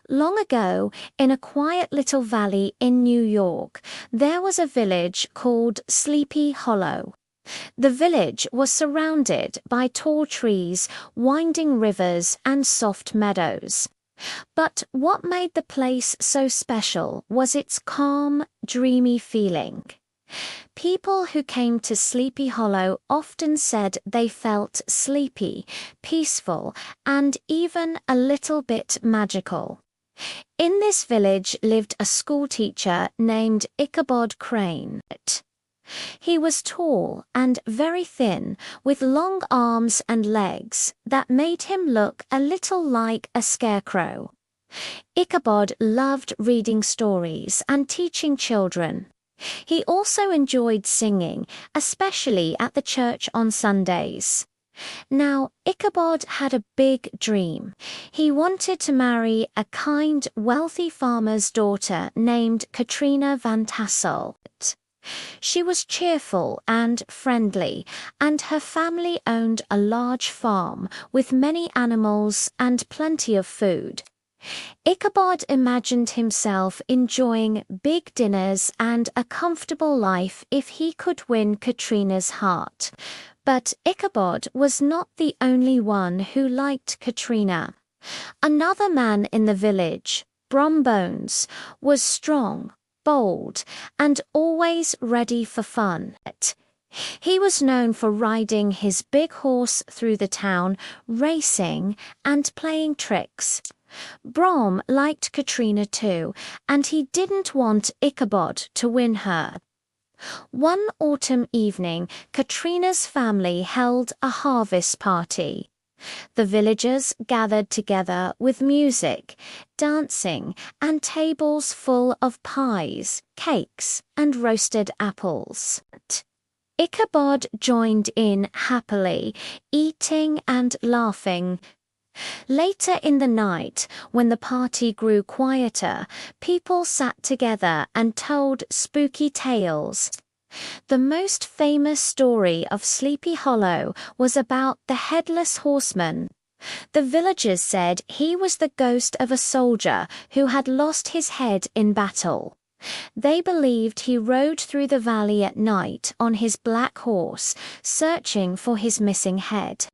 Long ago, in a quiet little valley in New York, there was a village called Sleepy Hollow. The village was surrounded by tall trees, winding rivers, and soft meadows. But what made the place so special was its calm, dreamy feeling. People who came to Sleepy Hollow often said they felt sleepy, peaceful, and even a little bit magical. In this village lived a schoolteacher named Ichabod Crane. He was tall and very thin, with long arms and legs that made him look a little like a scarecrow. Ichabod loved reading stories and teaching children. He also enjoyed singing, especially at the church on Sundays. Now, Ichabod had a big dream. He wanted to marry a kind, wealthy farmer's daughter named Katrina Van Tassel. She was cheerful and friendly, and her family owned a large farm with many animals and plenty of food. Ichabod imagined himself enjoying big dinners and a comfortable life if he could win Katrina's heart. But Ichabod was not the only one who liked Katrina. Another man in the village, Brombones, was strong, bold, and always ready for fun. He was known for riding his big horse through the town, racing, and playing tricks. Brom liked Katrina too, and he didn't want Ichabod to win her. One autumn evening, Katrina's family held a harvest party. The villagers gathered together with music, dancing, and tables full of pies, cakes, and roasted apples. Ichabod joined in happily, eating and laughing. Later in the night, when the party grew quieter, people sat together and told spooky tales. The most famous story of Sleepy Hollow was about the Headless Horseman. The villagers said he was the ghost of a soldier who had lost his head in battle. They believed he rode through the valley at night on his black horse, searching for his missing head.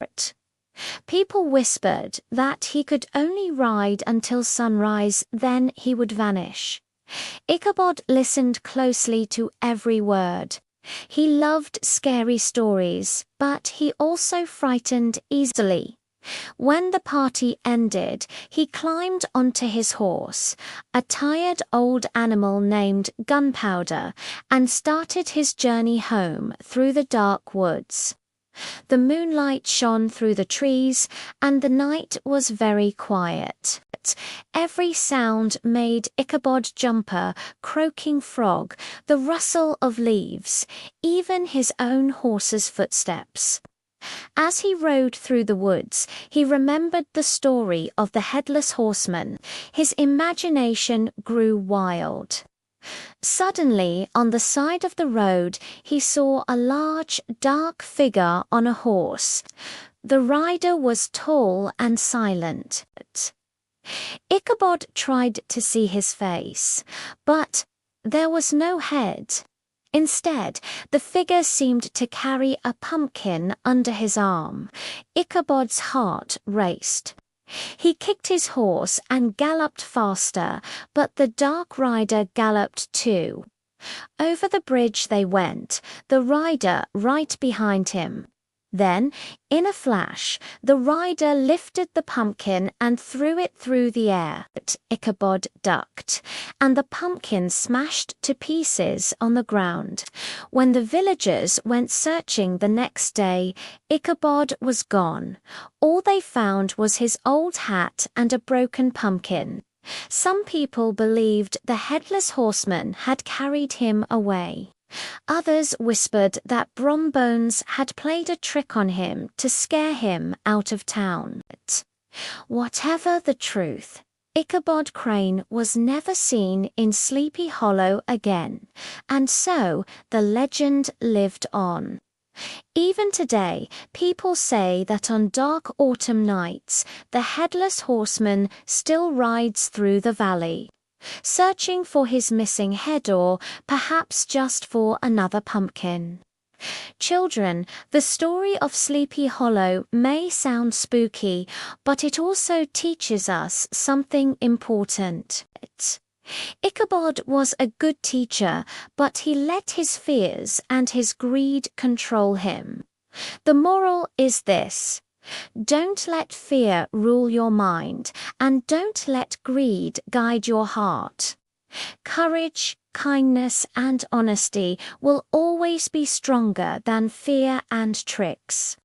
People whispered that he could only ride until sunrise, then he would vanish. Ichabod listened closely to every word. He loved scary stories, but he also frightened easily. When the party ended, he climbed onto his horse, a tired old animal named Gunpowder, and started his journey home through the dark woods. The moonlight shone through the trees, and the night was very quiet. Every sound made Ichabod jumper, croaking frog, the rustle of leaves, even his own horse's footsteps. As he rode through the woods, he remembered the story of the Headless Horseman. His imagination grew wild. Suddenly, on the side of the road, he saw a large, dark figure on a horse. The rider was tall and silent. Ichabod tried to see his face, but there was no head. Instead, the figure seemed to carry a pumpkin under his arm. Ichabod's heart raced. He kicked his horse and galloped faster, but the dark rider galloped too. Over the bridge they went, the rider right behind him. Then, in a flash, the rider lifted the pumpkin and threw it through the air. Ichabod ducked, and the pumpkin smashed to pieces on the ground. When the villagers went searching the next day, Ichabod was gone. All they found was his old hat and a broken pumpkin. Some people believed the Headless Horseman had carried him away. Others whispered that Brombones had played a trick on him to scare him out of town. Whatever the truth, Ichabod Crane was never seen in Sleepy Hollow again, and so the legend lived on. Even today, people say that on dark autumn nights, the headless horseman still rides through the valley, searching for his missing head or perhaps just for another pumpkin. Children, the story of Sleepy Hollow may sound spooky, but it also teaches us something important. Ichabod was a good teacher, but he let his fears and his greed control him. The moral is this: don't let fear rule your mind, and don't let greed guide your heart. Courage, kindness, and honesty will always be stronger than fear and tricks.